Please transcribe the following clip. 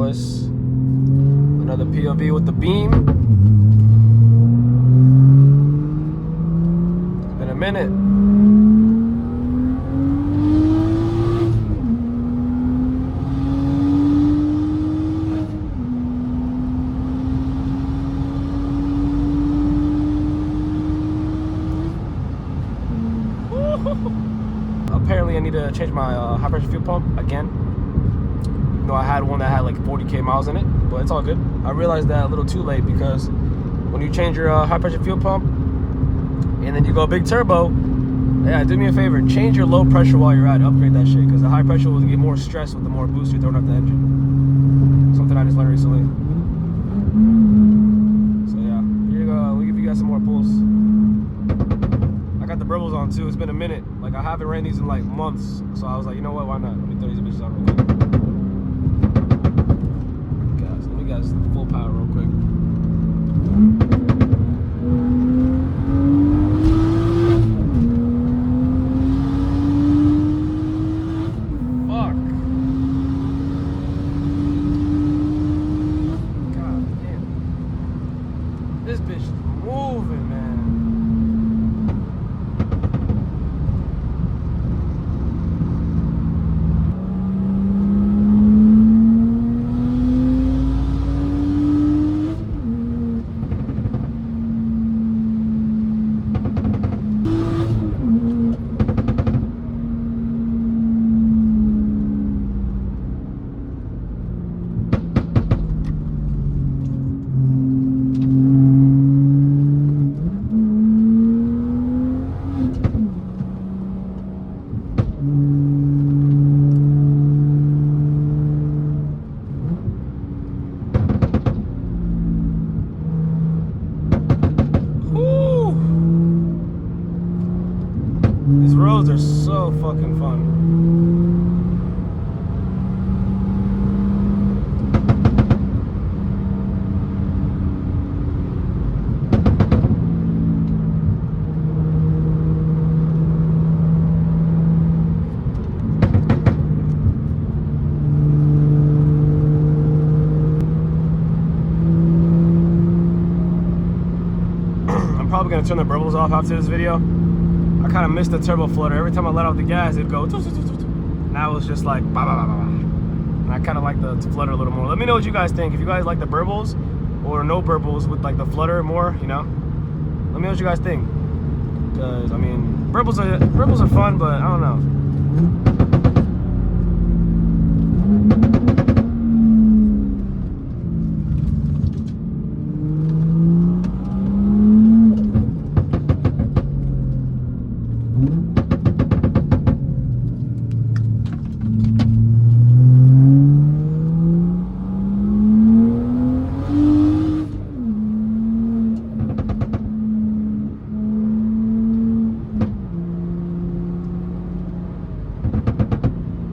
boys. Another POV with the beam. It's been a minute. Apparently I need to change my high pressure fuel pump again. You know, I had one that had like 40k miles in it, but it's all good. I realized that a little too late, because when you change your high pressure fuel pump and then you go big turbo, yeah, do me a favor, change your low pressure while you're at it. Upgrade that shit, because the high pressure will get more stress with the more boost you're throwing up the engine. Something I just learned recently. So yeah, here you go. We'll give you guys some more pulls. I got the Bribbles on too. It's been a minute. Like, I haven't ran these in like months, so I was like, you know what? Why not? Let me throw these bitches on real quick. Guys, let me guys full power real quick. Fuck. God damn. This bitch is moving, man. These roads are so fucking fun. I'm probably gonna turn the Bribbles off after this video. I kind of missed the turbo flutter. Every time I let off the gas, it'd go. Now it's just like bah, bah, bah, bah, bah. And I kind of like the flutter a little more. Let me know what you guys think. If you guys like the Bribbles or no Bribbles with like the flutter more, you know. Let me know what you guys think. Because I mean, Bribbles are fun, but I don't know.